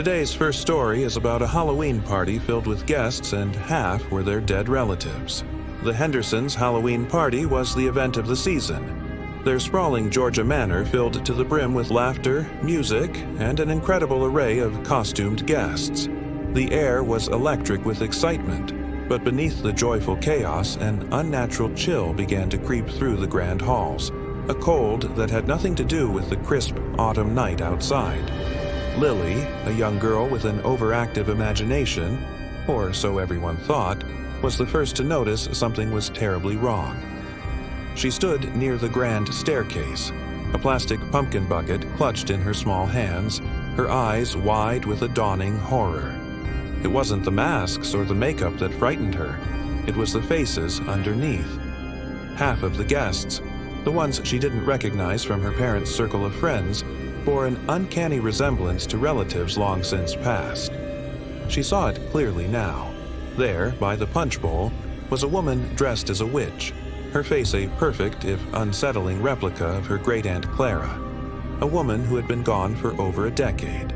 Today's first story is about a Halloween party filled with guests, and half were their dead relatives. The Hendersons' Halloween party was the event of the season. Their sprawling Georgia manor filled to the brim with laughter, music, and an incredible array of costumed guests. The air was electric with excitement, but beneath the joyful chaos, an unnatural chill began to creep through the grand halls, a cold that had nothing to do with the crisp autumn night outside. Lily, a young girl with an overactive imagination, or so everyone thought, was the first to notice something was terribly wrong. She stood near the grand staircase, a plastic pumpkin bucket clutched in her small hands, her eyes wide with a dawning horror. It wasn't the masks or the makeup that frightened her. It was the faces underneath. Half of the guests, the ones she didn't recognize from her parents' circle of friends, bore an uncanny resemblance to relatives long since passed. She saw it clearly now. There, by the punch bowl, was a woman dressed as a witch, her face a perfect, if unsettling, replica of her great-aunt Clara, a woman who had been gone for over a decade.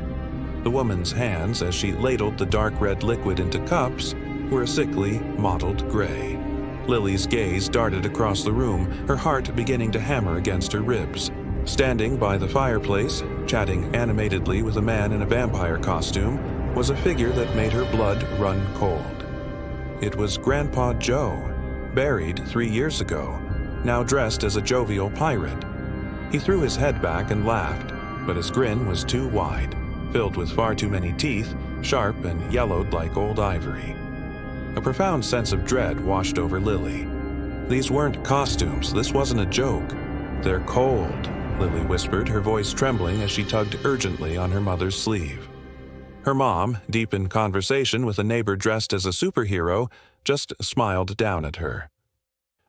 The woman's hands, as she ladled the dark red liquid into cups, were a sickly, mottled gray. Lily's gaze darted across the room, her heart beginning to hammer against her ribs. Standing by the fireplace, chatting animatedly with a man in a vampire costume, was a figure that made her blood run cold. It was Grandpa Joe, buried 3 years ago, now dressed as a jovial pirate. He threw his head back and laughed, but his grin was too wide, filled with far too many teeth, sharp and yellowed like old ivory. A profound sense of dread washed over Lily. These weren't costumes, this wasn't a joke. "They're cold," Lily whispered, her voice trembling as she tugged urgently on her mother's sleeve. Her mom, deep in conversation with a neighbor dressed as a superhero, just smiled down at her.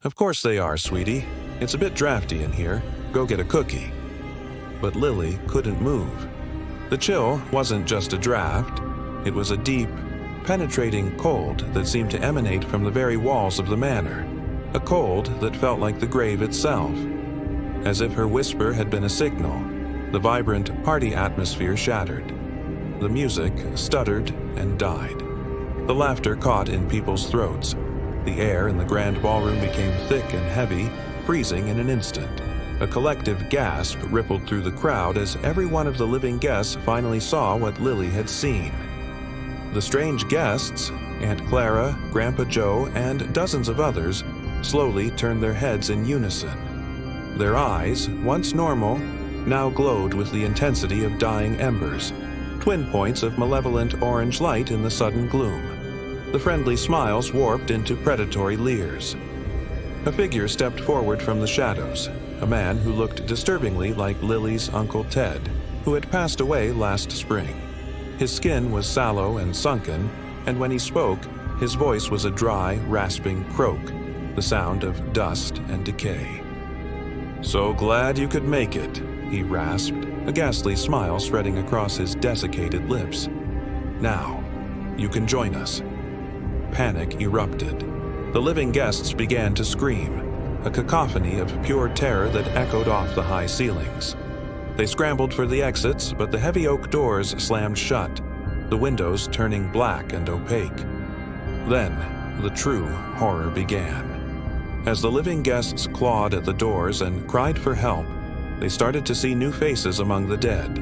"Of course they are, sweetie. It's a bit drafty in here. Go get a cookie." But Lily couldn't move. The chill wasn't just a draft. It was a deep, penetrating cold that seemed to emanate from the very walls of the manor, a cold that felt like the grave itself. As if her whisper had been a signal, the vibrant party atmosphere shattered. The music stuttered and died. The laughter caught in people's throats. The air in the grand ballroom became thick and heavy, freezing in an instant. A collective gasp rippled through the crowd as every one of the living guests finally saw what Lily had seen. The strange guests, Aunt Clara, Grandpa Joe, and dozens of others, slowly turned their heads in unison. Their eyes, once normal, now glowed with the intensity of dying embers, twin points of malevolent orange light in the sudden gloom. The friendly smiles warped into predatory leers. A figure stepped forward from the shadows, a man who looked disturbingly like Lily's Uncle Ted, who had passed away last spring. His skin was sallow and sunken, and when he spoke, his voice was a dry, rasping croak, the sound of dust and decay. "So glad you could make it," he rasped, a ghastly smile spreading across his desiccated lips. "Now, you can join us." Panic erupted. The living guests began to scream, a cacophony of pure terror that echoed off the high ceilings. They scrambled for the exits, but the heavy oak doors slammed shut, the windows turning black and opaque. Then, the true horror began. As the living guests clawed at the doors and cried for help, they started to see new faces among the dead.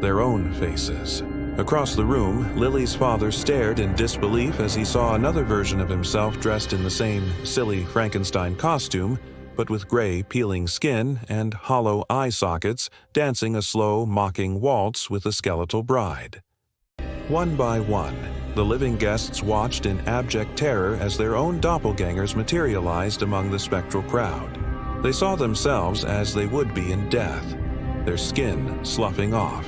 Their own faces. Across the room, Lily's father stared in disbelief as he saw another version of himself dressed in the same silly Frankenstein costume, but with gray, peeling skin and hollow eye sockets, dancing a slow, mocking waltz with a skeletal bride. One by one, the living guests watched in abject terror as their own doppelgangers materialized among the spectral crowd. They saw themselves as they would be in death, their skin sloughing off,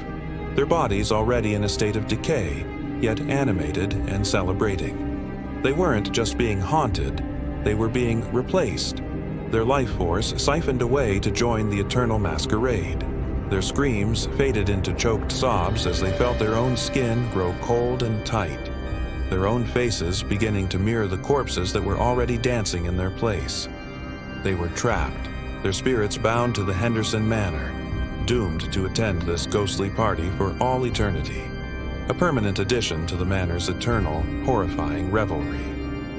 their bodies already in a state of decay, yet animated and celebrating. They weren't just being haunted, they were being replaced, their life force siphoned away to join the eternal masquerade. Their screams faded into choked sobs as they felt their own skin grow cold and tight, their own faces beginning to mirror the corpses that were already dancing in their place. They were trapped, their spirits bound to the Henderson Manor, doomed to attend this ghostly party for all eternity. a permanent addition to the manor's eternal, horrifying revelry.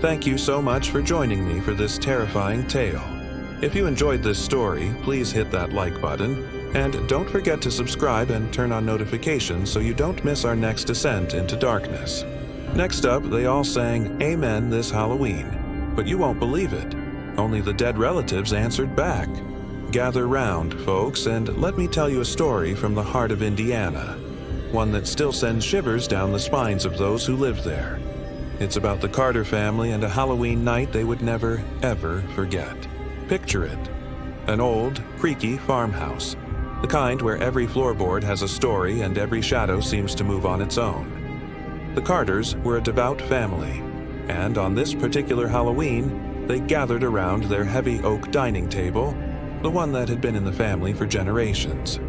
Thank you so much for joining me for this terrifying tale. If you enjoyed this story, please hit that like button, and don't forget to subscribe and turn on notifications so you don't miss our next descent into darkness. Next up, they all sang Amen this Halloween, but you won't believe it. Only the dead relatives answered back. Gather round, folks, and let me tell you a story from the heart of Indiana, one that still sends shivers down the spines of those who live there. It's about the Carter family and a Halloween night they would never, ever forget. Picture it. An old, creaky farmhouse, the kind where every floorboard has a story and every shadow seems to move on its own. The Carters were a devout family, and on this particular Halloween, they gathered around their heavy oak dining table, the one that had been in the family for generations.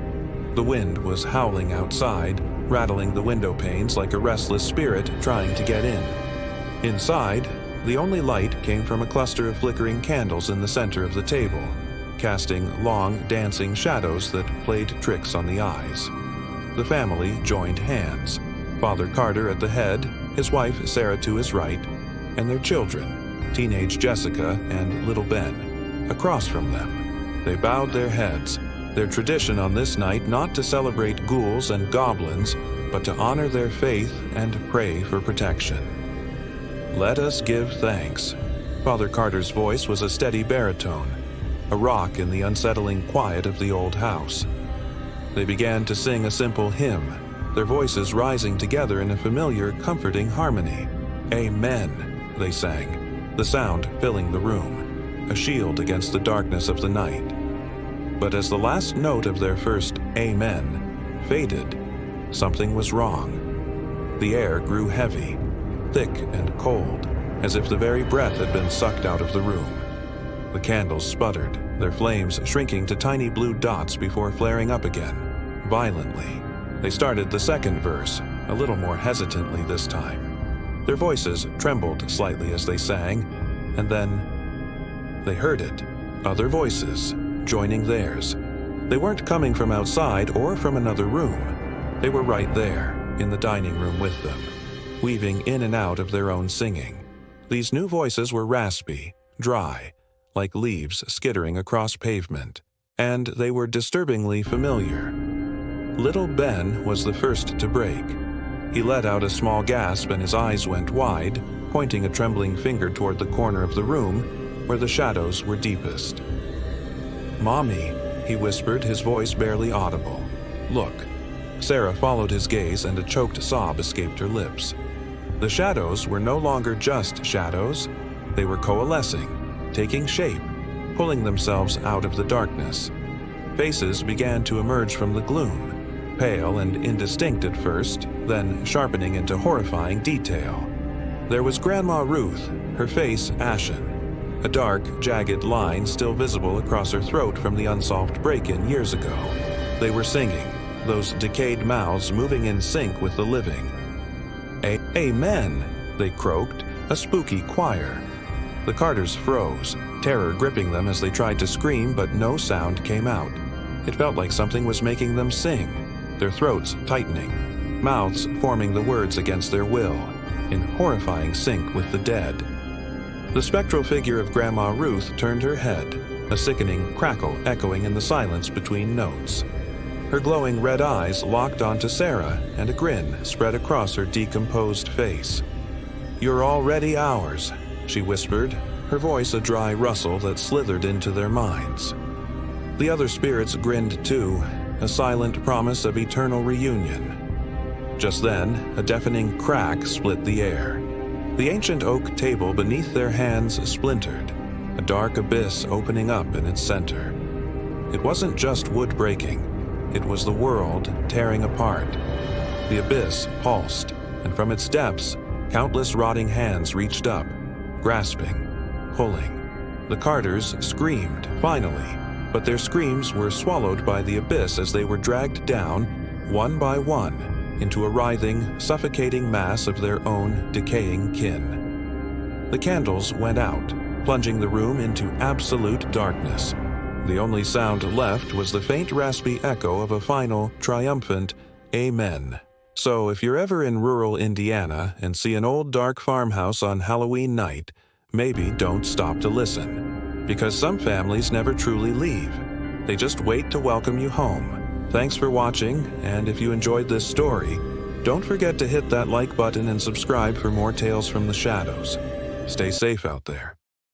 The wind was howling outside, rattling the window panes like a restless spirit trying to get in. Inside, the only light came from a cluster of flickering candles in the center of the table, casting long, dancing shadows that played tricks on the eyes. The family joined hands, Father Carter at the head, his wife Sarah to his right, and their children, teenage Jessica and little Ben, across from them. They bowed their heads, their tradition on this night not to celebrate ghouls and goblins, but to honor their faith and pray for protection. Let us give thanks. Father Carter's voice was a steady baritone, a rock in the unsettling quiet of the old house. They began to sing a simple hymn, their voices rising together in a familiar, comforting harmony. Amen, they sang, the sound filling the room, a shield against the darkness of the night. But as the last note of their first Amen faded, something was wrong. The air grew heavy, thick and cold, as if the very breath had been sucked out of the room. The candles sputtered, their flames shrinking to tiny blue dots before flaring up again, violently. They started the second verse, a little more hesitantly this time. Their voices trembled slightly as they sang, and then they heard it. Other voices, joining theirs. They weren't coming from outside or from another room. They were right there, in the dining room with them, weaving in and out of their own singing. These new voices were raspy, dry, like leaves skittering across pavement, and they were disturbingly familiar. Little Ben was the first to break. He let out a small gasp and his eyes went wide, pointing a trembling finger toward the corner of the room where the shadows were deepest. "Mommy," he whispered, his voice barely audible. "Look." Sarah followed his gaze and a choked sob escaped her lips. The shadows were no longer just shadows. They were coalescing, taking shape, pulling themselves out of the darkness. Faces began to emerge from the gloom, pale and indistinct at first, then sharpening into horrifying detail. There was Grandma Ruth, her face ashen, a dark, jagged line still visible across her throat from the unsolved break-in years ago. They were singing, those decayed mouths moving in sync with the living. Amen, they croaked, a spooky choir. The Carters froze, terror gripping them as they tried to scream, but no sound came out. It felt like something was making them sing, their throats tightening, mouths forming the words against their will, in horrifying sync with the dead. The spectral figure of Grandma Ruth turned her head, a sickening crackle echoing in the silence between notes. Her glowing red eyes locked onto Sarah, and a grin spread across her decomposed face. "You're already ours," she whispered, her voice a dry rustle that slithered into their minds. The other spirits grinned too, a silent promise of eternal reunion. Just then, a deafening crack split the air. The ancient oak table beneath their hands splintered, a dark abyss opening up in its center. It wasn't just wood breaking, it was the world tearing apart. The abyss pulsed, and from its depths, countless rotting hands reached up, grasping, pulling. The Carters screamed, finally, but their screams were swallowed by the abyss as they were dragged down, one by one, into a writhing, suffocating mass of their own decaying kin. The candles went out, plunging the room into absolute darkness. The only sound left was the faint raspy echo of a final, triumphant Amen, So if you're ever in rural Indiana and see an old dark farmhouse on Halloween night, maybe don't stop to listen. Because some families never truly leave. They just wait to welcome you home. Thanks for watching, and if you enjoyed this story, don't forget to hit that like button and subscribe for more tales from the shadows. Stay safe out there.